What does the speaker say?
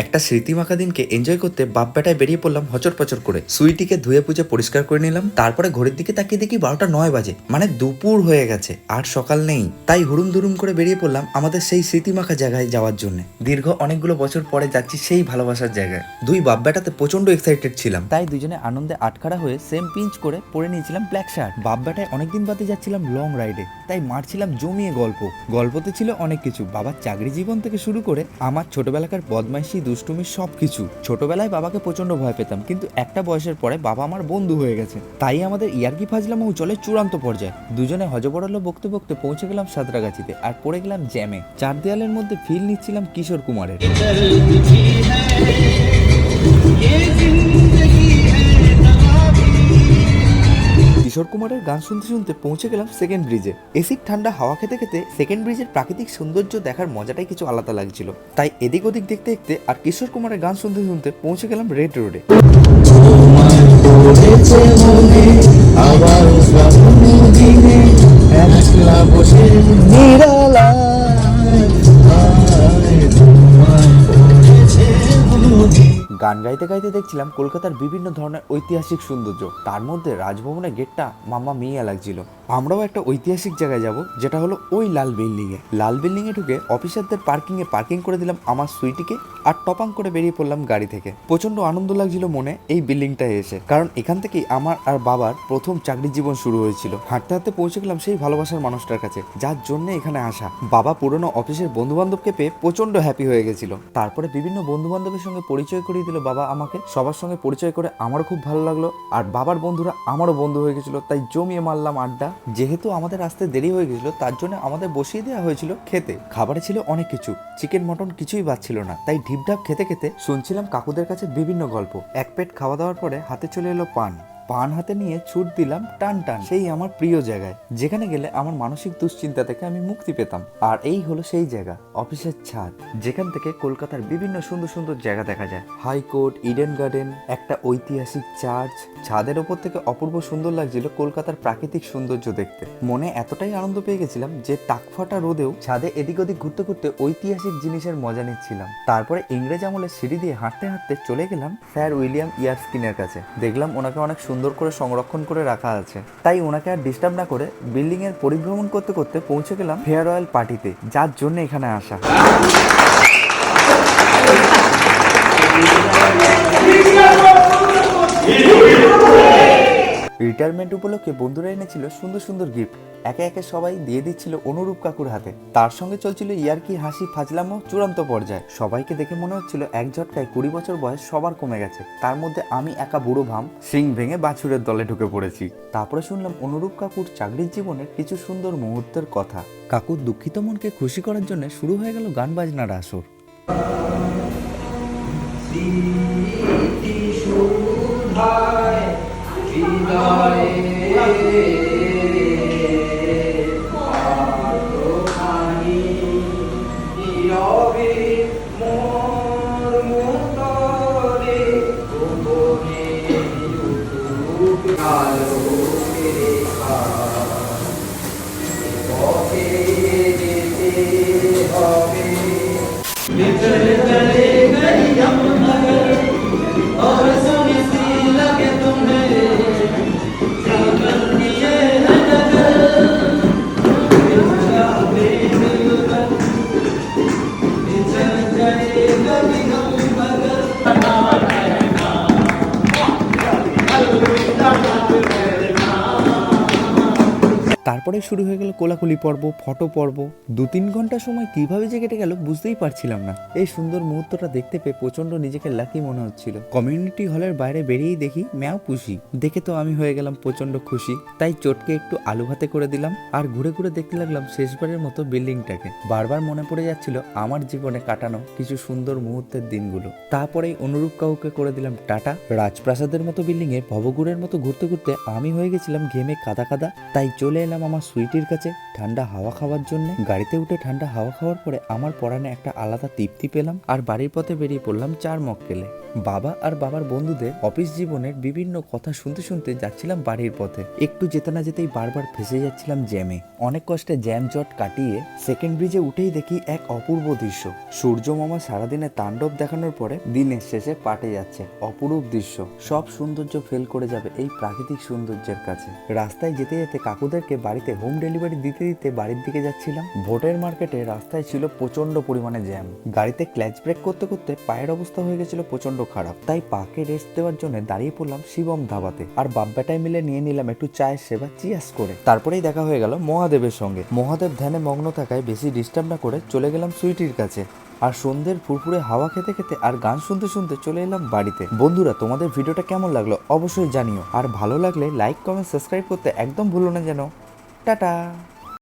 একটা স্মৃতিমাখা দিনকে এনজয় করতে বাপ বেটায় বেরিয়ে পড়লাম হচর পচর করে। সুইটিকে ধুয়ে পুজো পরিষ্কার করে নিলাম, তারপরে ঘড়ির দিকে তাকিয়ে দেখি 12টা 9 বাজে, মানে দুপুর হয়ে গেছে আর সকাল নেই। তাই হুড়ুম দুরুম করে বেরিয়ে পড়লাম আমাদের সেই স্মৃতিমাখা জায়গায় যাওয়ার জন্য। দীর্ঘ অনেকগুলো বছর পরে যাচ্ছি সেই ভালোবাসার জায়গায়। দুই বাপ বেটাতে প্রচন্ড এক্সাইটেড ছিলাম, তাই দুজনে আনন্দে আটখাড়া হয়ে সেম পিঞ্চ করে পরে নিয়েছিলাম ব্ল্যাক শার্ট। বাপ বেটায় অনেকদিন বাদে যাচ্ছিলাম লং রাইডে, তাই মারছিলাম জমিয়ে গল্প। গল্পতে ছিল অনেক কিছু, বাবার চাকরি জীবন থেকে শুরু করে আমার ছোটবেলাকার বদমাইশি দুষ্টুমি সবকিছু। ছোটবেলায় বাবাকে প্রচন্ড ভয় পেতাম, কিন্তু একটা বয়সের পরে বাবা আমার বন্ধু হয়ে গেছে, তাই আমাদের ইয়ার্কি ফাজলামও চলে চূড়ান্ত পর্যায়ে। দুজনে হজবড়ালো বকতে বকতে পৌঁছে গেলাম সাঁতরাগাছিতে আর পড়ে গেলাম জ্যামে। চার দেয়ালের মধ্যে ফিল নিচ্ছিলাম কিশোর কুমারের। কিশোর কুমারের গান শুনতে শুনতে পৌঁছে গেলাম সেকেন্ড ব্রিজে। এসির ঠান্ডা হাওয়া খেতে খেতে সেকেন্ড ব্রিজের প্রাকৃতিক সৌন্দর্য দেখার মজাটাই কিছু আলাদা লাগছিল, তাই এদিক ওদিক দেখতে দেখতে আর কিশোর কুমারের গান শুনতে শুনতে পৌঁছে গেলাম রেড রোডে। গান গাইতে গাইতে দেখছিলাম কলকাতার বিভিন্ন ধরনের ঐতিহাসিক সৌন্দর্য, তার মধ্যে রাজভবনের গেটটা মাম্মা মিয়া লাগছিল। আমরাও একটা ঐতিহাসিক জায়গায় যাব, যেটা হলো ওই লাল বিল্ডিং এ। লাল বিল্ডিং এ ঢুকে অফিসারদের পার্কিং করে দিলাম আমার সুইটিকে, আর টপাং করে বেরিয়ে পড়লাম গাড়ি থেকে। প্রচন্ড আনন্দ লাগছিল মনে এই বিল্ডিংটায় এসে, কারণ এখান থেকেই আমার আর বাবার প্রথম চাকরি জীবন শুরু হয়েছিল। হাঁটতে হাঁটতে পৌঁছে গেলাম সেই ভালোবাসার মানুষটার কাছে, যার জন্য এখানে আসা। বাবা পুরনো অফিসের বন্ধু বান্ধবকে পেয়ে প্রচন্ড হ্যাপি হয়ে গেছিল। তারপরে বিভিন্ন বন্ধু বান্ধবের সঙ্গে পরিচয় করিয়ে দিল বাবা আমাকে। সবার সঙ্গে পরিচয় করে আমারও খুব ভালো লাগলো, আর বাবার বন্ধুরা আমারও বন্ধু হয়ে গেছিল, তাই জমিয়ে মারলাম আড্ডা। যেহেতু আমাদের আসতে দেরি হয়ে গেছিল, তার জন্য আমাদের বসিয়ে দেওয়া হয়েছিল খেতে। খাবারে ছিল অনেক কিছু, চিকেন মটন কিছুই বাচ্ছিল না, তাই ঢিপঢাপ খেতে খেতে শুনছিলাম কাকুদের কাছে বিভিন্ন গল্প। এক পেট খাওয়া দাওয়ার পরে হাতে চলে এলো পান হাতে নিয়ে ছুট দিলাম টান টান সেই আমার প্রিয় জায়গায়, যেখানে গেলে আমার মানসিক দুশ্চিন্তা থেকে আমি মুক্তি পেতাম। আর এই হলো সেই জায়গা, অফিসের ছাদ, যেখান থেকে কলকাতার বিভিন্ন সুন্দর সুন্দর জায়গা দেখা যায়। হাইকোর্ট, ইডেন গার্ডেন, একটা ঐতিহাসিক চার্চ। ছাদের ওপর থেকে অপূর্ব সুন্দর লাগছিল কলকাতার প্রাকৃতিক সৌন্দর্য দেখতে। মনে এতটাই আনন্দ পেয়ে গেছিলাম যে টাকফাটা রোদেও ছাদে এদিক ওদিক ঘুরতে ঘুরতে ঐতিহাসিক জিনিসের মজা নিচ্ছিলাম। তারপরে ইংরেজ আমলের সিঁড়ি দিয়ে হাঁটতে হাঁটতে চলে গেলাম স্যার উইলিয়াম ইয়ারস্কিনের কাছে। দেখলাম ওনাকে অনেক সুন্দর করে সংরক্ষণ করে রাখা আছে, তাই ওনাকে আর ডিস্টার্ব না করে বিল্ডিং এর পরিভ্রমণ করতে করতে পৌঁছে গেলাম ফেয়ারওয়েল পার্টিতে, যার জন্য এখানে আসা। রিটায়ারমেন্ট উপলক্ষে বন্ধুরা এনেছিল সুন্দর সুন্দর গিফট, একে একে সবাই দিয়ে দিচ্ছিল অনুরূপ কাকুর হাতে। তার সঙ্গে চলছিল ইয়ার্কি হাসি ফাজলামো চূড়ান্ত পর্যায়ে। সবাইকে দেখে মনে হচ্ছিল এক ঝটকায় 20 বছর বয়স সবার কমে গেছে, তার মধ্যে আমি একা বুড়ো ভাম সিং ভেঙে বাছুরের দলে ঢুকে পড়েছি। তারপরে শুনলাম অনুরূপ কাকুর চাকরির জীবনের কিছু সুন্দর মুহূর্তের কথা। কাকুর দুঃখিত মনকে খুশি করার জন্য শুরু হয়ে গেল গান বাজনার আসর। তারপরে শুরু হয়ে গেল কোলাকুলি পর্ব, ফটো পর্ব। 2-3 ঘন্টা সময় কিভাবে যে কেটে গেল বুঝতেই পারছিলাম না। এই সুন্দর মুহূর্তটা দেখতে পেয়ে প্রচন্ড নিজেকে লাকি মনে হচ্ছিল। কমিউনিটি হলের বাইরে বেরিয়েই দেখি ম্যাও পুষি, দেখে তো আমি হয়ে গেলাম প্রচন্ড খুশি। তাই চটকে একটু আলু ভাতে করে দিলাম, আর ঘুরে ঘুরে দেখতে লাগলাম শেষবারের মতো বিল্ডিংটাকে। বারবার মনে পড়ে যাচ্ছিল আমার জীবনে কাটানো কিছু সুন্দর মুহূর্তের দিনগুলো। তারপরেই অনুরূপ কাউকে করে দিলাম টাটা। রাজপ্রাসাদের মতো বিল্ডিং এ ভবঘুরের মতো ঘুরতে ঘুরতে আমি হয়ে গেছিলাম ঘেমে কাদা কাদা, তাই চলে এলাম গেলাম আমার সুইটির কাছে ঠান্ডা হাওয়া খাওয়ার জন্য। গাড়িতে উঠে ঠান্ডা হাওয়া খাওয়ার পরে আমার পরানে একটা আলাদা তৃপ্তি পেলাম। আর বাড়ির পথে বেরিয়ে পড়লাম চার মক্কেলে। বাবা আর বাবার বন্ধুদের অফিস জীবনের বিভিন্ন কথা শুনতে শুনতে যাচ্ছিলাম বাড়ির পথে। একটু যেতে না যেতেই বারবার ফেসে যাচ্ছিলাম জ্যামে। অনেক কষ্টে জ্যাম জট কাটিয়ে সেকেন্ড ব্রিজে উঠেই দেখি এক অপূর্ব দৃশ্য। সূর্য মামা সারাদিনে তাণ্ডব দেখানোর পরে দিনের শেষে পাটে যাচ্ছে। অপরূপ দৃশ্য, সব সৌন্দর্য ফেল করে যাবে এই প্রাকৃতিক সৌন্দর্যের কাছে। রাস্তায় যেতে যেতে কাকুদেরকে বাড়িতে হোম ডেলিভারি দিতে দিতে বাড়ির দিকে যাচ্ছিলাম। ভোটের মার্কেটে রাস্তায় ছিল প্রচন্ড পরিমাণে জ্যাম। গাড়িতে ক্ল্যাচ ব্রেক করতে করতে পায়ের অবস্থা হয়ে গেছিল প্রচন্ড খারাপ। তাই পাকে রেস্ট দেওয়ার জন্য দাঁড়িয়ে পড়লাম শিবম ধাবাতে। আর বাপ বেটায় মিলে নিয়ে নিলাম একটু চায়ের সেবা, চিয়াস করে। তারপরেই দেখা হয়ে গেল মহাদেবের সঙ্গে। মহাদেব ধ্যানে মগ্ন থাকায় বেশি ডিস্টার্ব না করে চলে গেলাম সুইটির কাছে। আর সন্ধ্যের ফুরফুরে হাওয়া খেতে খেতে আর গান শুনতে শুনতে চলে এলাম বাড়িতে। বন্ধুরা, তোমাদের ভিডিওটা কেমন লাগলো অবশ্যই জানিও। আর ভালো লাগলে লাইক কমেন্ট সাবস্ক্রাইব করতে একদম ভুলো না যেন। টাটা।